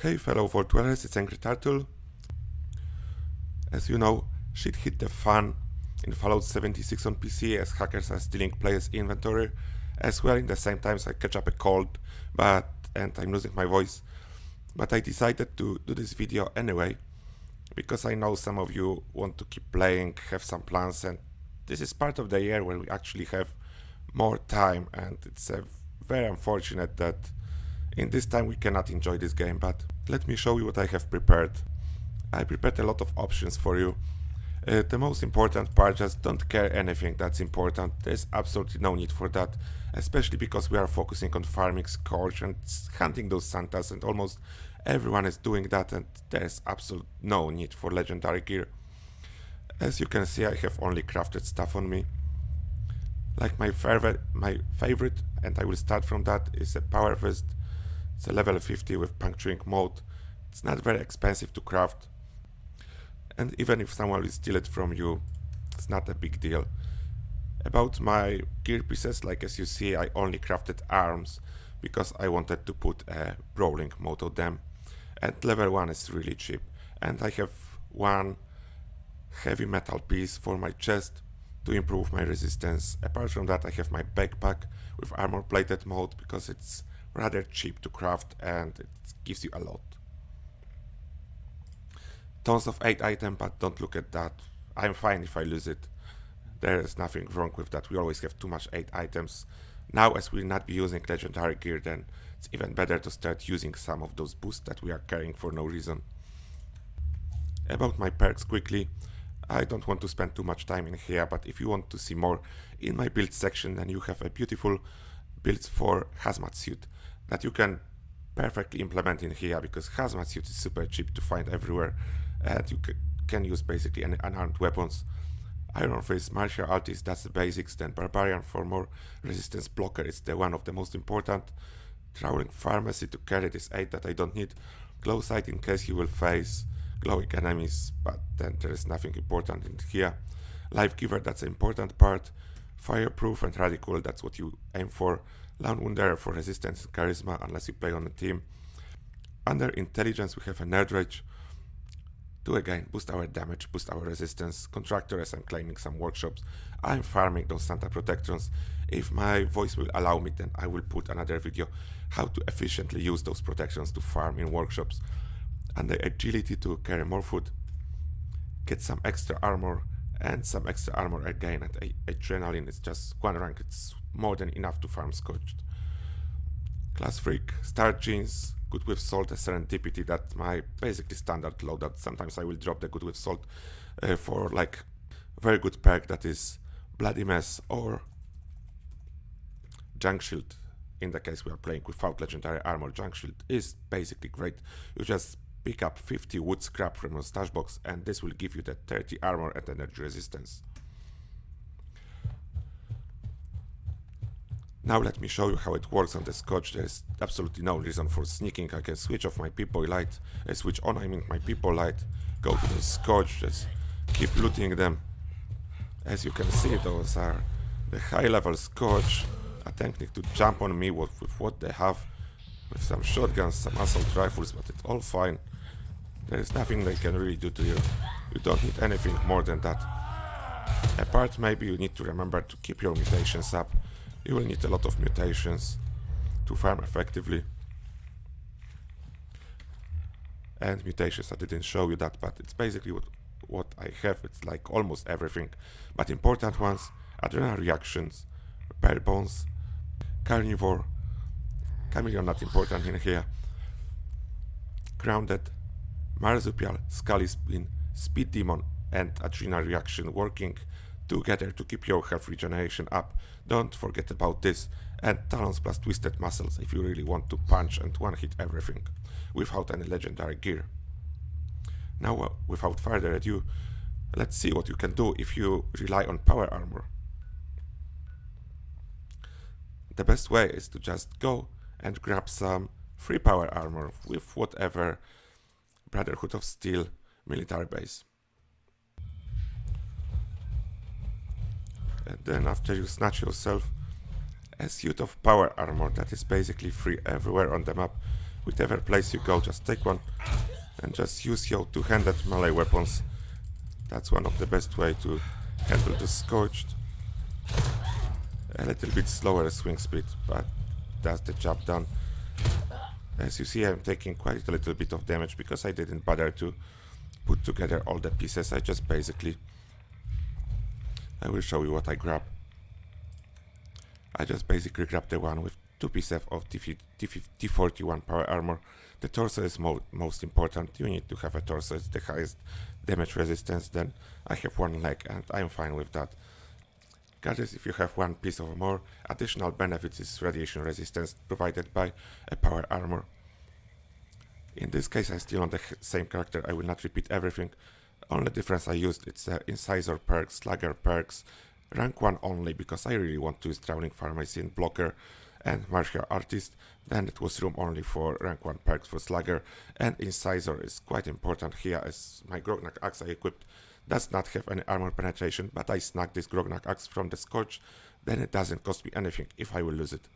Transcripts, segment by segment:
Hey fellow Vault Dwellers, it's Angry Turtle. As you know, shit hit the fan in Fallout 76 on PC as hackers are stealing players' inventory. As well, in the same time I catch up a cold, and I'm losing my voice. But I decided to do this video anyway, because I know some of you want to keep playing, have some plans, and this is part of the year where we actually have more time, and it's very unfortunate that in this time we cannot enjoy this game, but let me show you what I have prepared. I prepared a lot of options for you. The most important part, just don't care anything that's important. There's absolutely no need for that, especially because we are focusing on farming Scourge and hunting those Santas, and almost everyone is doing that, and there's absolutely no need for legendary gear. As you can see, I have only crafted stuff on me. Like my favorite, and I will start from that, is a Power Fist. It's a level 50 with puncturing mode. It's not very expensive to craft, and even if someone will steal it from you, it's not a big deal. About my gear pieces, like as you see, I only crafted arms because I wanted to put a brawling mode on them, and level 1 is really cheap, and I have one heavy metal piece for my chest to improve my resistance. Apart from that, I have my backpack with armor plated mode because it's rather cheap to craft and it gives you a lot. Tons of 8 items, but don't look at that. I'm fine if I lose it. There is nothing wrong with that. We always have too much 8 items. Now, as we'll not be using legendary gear, then it's even better to start using some of those boosts that we are carrying for no reason. About my perks quickly, I don't want to spend too much time in here, but if you want to see more in my build section, then you have a beautiful builds for hazmat suit that you can perfectly implement in here, because hazmat suit is super cheap to find everywhere, and you can use basically any unarmed weapons. Iron Fist, Martial Artist, that's the basics. Then Barbarian for more resistance blocker is the one of the most important. Trawling Pharmacy to carry this 8 that I don't need. Glow Sight in case you will face glowing enemies, but then there is nothing important in here. Life Giver, that's an important part. Fireproof and Radical, that's what you aim for. Lone Wunderer for resistance and charisma, unless you play on a team. Under Intelligence we have a Nerd Rage to again boost our damage, boost our resistance. Contractor, as I'm claiming some workshops. I'm farming those Santa Protectrons. If my voice will allow me, then I will put another video how to efficiently use those protections to farm in workshops. Under Agility to carry more food, get some extra armor, and some extra armor again. And Adrenaline is just 1 rank, it's more than enough to farm Scorched. Class Freak, Star Jeans, Good with Salt, a Serendipity, that's my basically standard loadout. Sometimes I will drop the Good with Salt for like very good perk, that is Bloody Mess or Junk Shield. In the case we are playing without legendary armor, Junk Shield is basically great. You just pick up 50 wood scrap from your stash box, and this will give you the 30 armor and energy resistance. Now let me show you how it works on the Scotch. There is absolutely no reason for sneaking. I can switch off my People Light, switch on my People Light, go to the Scotch, just keep looting them. As you can see, those are the high level Scotch attempting to jump on me with what they have, with some shotguns, some assault rifles, but it's all fine. There is nothing they can really do to you. You don't need anything more than that. Apart, maybe you need to remember to keep your mutations up. You will need a lot of mutations to farm effectively. And mutations, I didn't show you that, but it's basically what I have. It's like almost everything. But important ones: Adrenal Reactions, Bare Bones, Carnivore, Chameleon not important in here, Grounded, Marsupial, Scully Spin, Speed Demon, and Adrenal Reaction working together to keep your health regeneration up. Don't forget about this. And Talons plus Twisted Muscles if you really want to punch and one-hit everything without any legendary gear. Now, without further ado, let's see what you can do if you rely on power armor. The best way is to just go and grab some free power armor with whatever Brotherhood of Steel military base. And then after you snatch yourself a suit of power armor that is basically free everywhere on the map, Whichever place you go, just take one and just use your two-handed melee weapons. That's one of the best way to handle the Scorched. A little bit slower swing speed, but that's the job done. As you see, I'm taking quite a little bit of damage because I didn't bother to put together all the pieces. I will show you what I grab. I just basically grabbed the one with 2 pieces of T41 power armor. The torso is most important. You need to have a torso. It's the highest damage resistance. Then I have one leg and I'm fine with that. Gadgets, if you have one piece or more, additional benefits is radiation resistance provided by a power armor. In this case, I'm still on the same character. I will not repeat everything. Only difference I used, it's Incisor perks, Slugger perks, rank 1 only, because I really want to use Drowning Pharmacy, Blocker, and Martial Artist. Then it was room only for rank 1 perks for Slugger, and Incisor is quite important here, as my Grognak Axe I equipped does not have any armor penetration, but I snagged this Grognak Axe from the Scorch, then it doesn't cost me anything if I will lose it.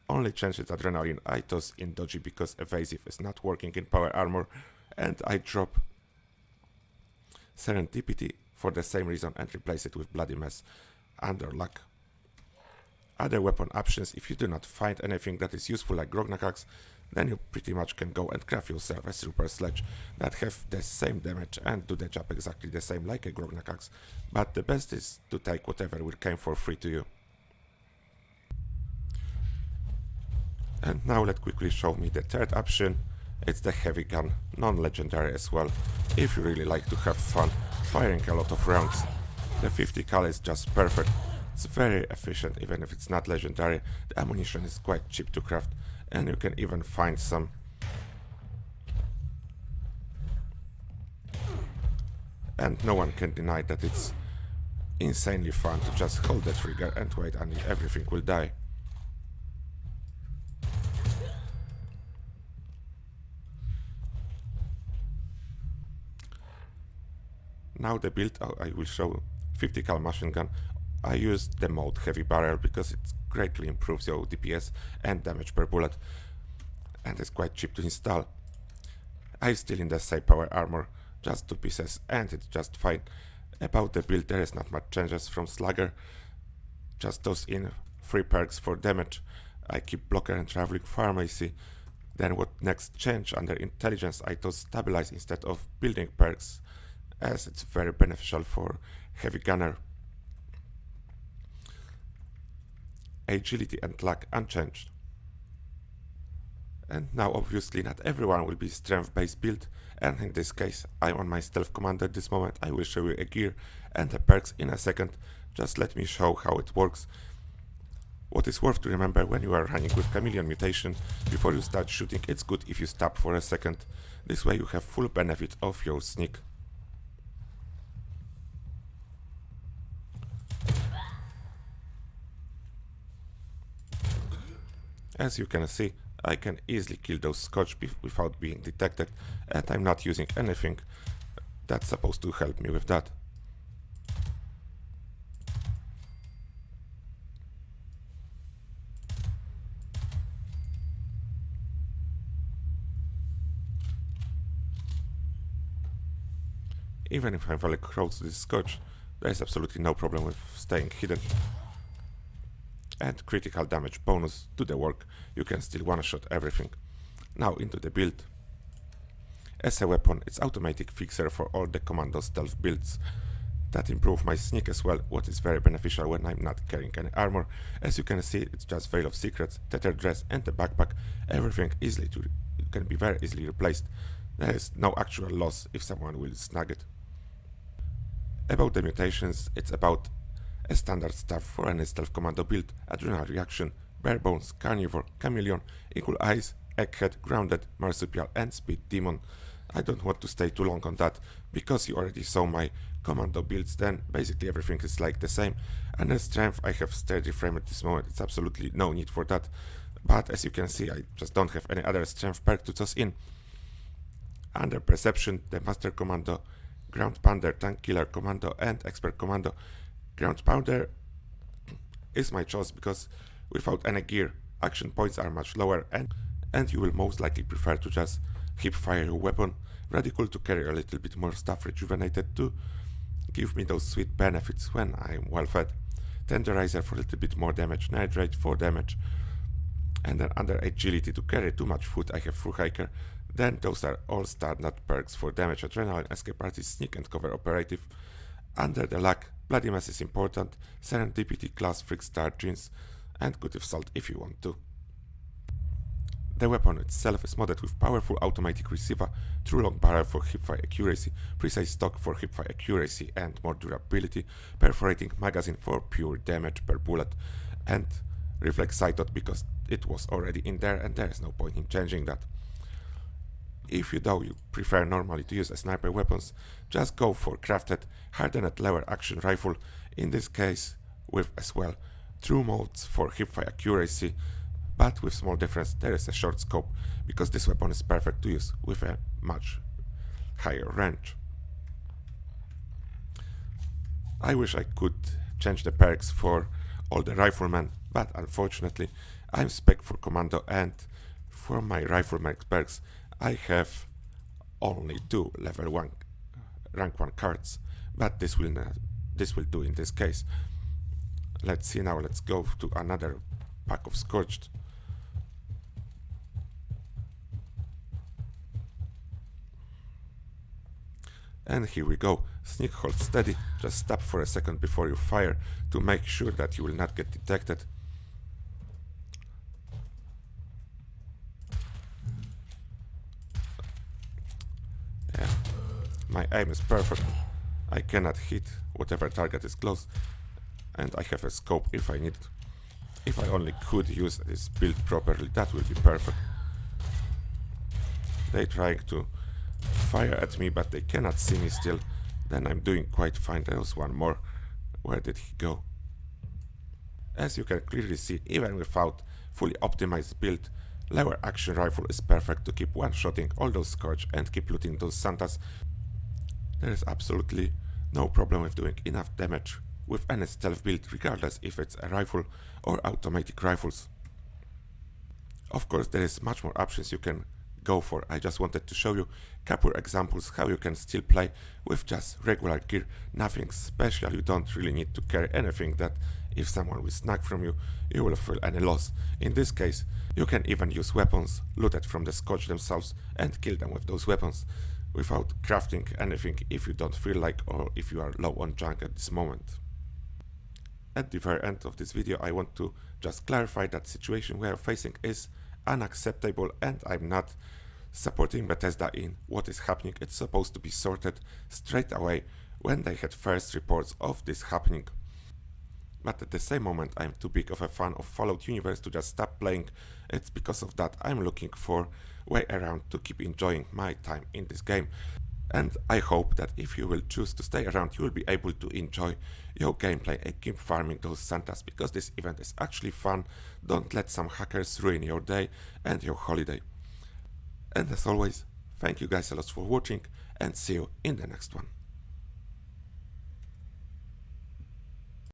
Only change is Adrenaline I toss in Dodgy because Evasive is not working in power armor, and I drop Serendipity for the same reason and replace it with Bloody Mess under Luck. Other weapon options, if you do not find anything that is useful like Grognak Axe, then you pretty much can go and craft yourself a Super Sledge that have the same damage and do the job exactly the same like a Grognak Axe, but the best is to take whatever will come for free to you. And now let's quickly show me the third option. It's the heavy gun, non-legendary as well. If you really like to have fun firing a lot of rounds, the 50 cal is just perfect. It's very efficient even if it's not legendary. The ammunition is quite cheap to craft and you can even find some. And no one can deny that it's insanely fun to just hold the trigger and wait until everything will die. Now the build I will show 50 cal machine gun. I used the mode heavy barrel because it greatly improves your DPS and damage per bullet, and it's quite cheap to install. I'm still in the same power armor, just 2 pieces, and it's just fine. About the build, there is not much changes from Slugger, just those in 3 perks for damage. I keep Blocker and Traveling Pharmacy. Then what next change under Intelligence, I toss Stabilize instead of building perks, as it's very beneficial for heavy gunner. Agility and Luck unchanged. And now obviously not everyone will be strength based build, and in this case I'm on my Stealth Commando at this moment. I will show you a gear and the perks in a second. Just let me show how it works. What is worth to remember when you are running with Chameleon mutation, before you start shooting, it's good if you stop for a second. This way you have full benefit of your sneak. As you can see, I can easily kill those Scotch without being detected, and I'm not using anything that's supposed to help me with that. Even if I'm very close to this Scotch, there is absolutely no problem with staying hidden. And critical damage bonus to the work, you can still one-shot everything. Now into the build. As a weapon, it's automatic fixer for all the Commando stealth builds. That improves my sneak as well, what is very beneficial when I'm not carrying any armor. As you can see, it's just Veil of Secrets, Tethered Dress and the backpack. Everything can be very easily replaced. There is no actual loss if someone will snag it. About the mutations, it's about a standard stuff for any Stealth Commando build: Adrenal Reaction, Bare Bones, Carnivore, Chameleon, Eagle Eyes, Egghead, Grounded, Marsupial and Speed Demon. I don't want to stay too long on that, because you already saw my Commando builds, then basically everything is like the same. And the strength, I have Sturdy Frame at this moment, it's absolutely no need for that. But as you can see, I just don't have any other strength perk to toss in. Under Perception, the Master Commando, Ground Pounder, Tank Killer Commando and Expert Commando. Ground Pounder is my choice because without any gear, action points are much lower, and and you will most likely prefer to just hip fire your weapon. Radical to carry a little bit more stuff, rejuvenated to give me those sweet benefits when I'm well fed. Tenderizer for a little bit more damage, Nitrate for damage, and then under agility to carry too much food I have Through Hiker. Then those are all standard perks for damage, Adrenaline, Escape Artist, Sneak and Cover Operative. Under the luck, Bloody Mess is important, Serendipity, Class, Freak Star, Jeans, and Good Salt if you want to. The weapon itself is modded with powerful automatic receiver, true long barrel for hipfire accuracy, precise stock for hipfire accuracy and more durability, perforating magazine for pure damage per bullet, and reflex sight dot because it was already in there and there is no point in changing that. If you prefer normally to use sniper weapons, just go for crafted hardened lever action rifle, in this case with as well true modes for hipfire accuracy, but with small difference, there is a short scope because this weapon is perfect to use with a much higher range. I wish I could change the perks for all the riflemen, but unfortunately I'm spec for Commando, and for my rifleman perks I have only 2 level 1 rank 1 cards, but this will do in this case. Let's see now, let's go to another pack of Scorched. And here we go. Sneak, hold steady, just stop for a second before you fire to make sure that you will not get detected. Yeah, my aim is perfect. I cannot hit whatever target is close, and I have a scope if I need. If I only could use this build properly, that would be perfect. They trying to fire at me, but they cannot see me still. Then I'm doing quite fine. There was one more. Where did he go? As you can clearly see, even without fully optimized build, lever action rifle is perfect to keep one-shotting all those Scourge and keep looting those Santas. There is absolutely no problem with doing enough damage with any stealth build, regardless if it's a rifle or automatic rifles. Of course, there is much more options you can go for. I just wanted to show you a couple examples how you can still play with just regular gear, nothing special. You don't really need to carry anything that if someone will snag from you, you will feel any loss. In this case, you can even use weapons looted from the Scotch themselves and kill them with those weapons without crafting anything if you don't feel like, or if you are low on junk at this moment. At the very end of this video, I want to just clarify that situation we are facing is unacceptable, and I'm not supporting Bethesda in what is happening. It's supposed to be sorted straight away when they had first reports of this happening. But at the same moment, I'm too big of a fan of Fallout universe to just stop playing. It's because of that I'm looking for a way around to keep enjoying my time in this game. And I hope that if you will choose to stay around, you will be able to enjoy your gameplay and keep farming those Santas, because this event is actually fun. Don't let some hackers ruin your day and your holiday. And as always, thank you guys a lot for watching, and see you in the next one.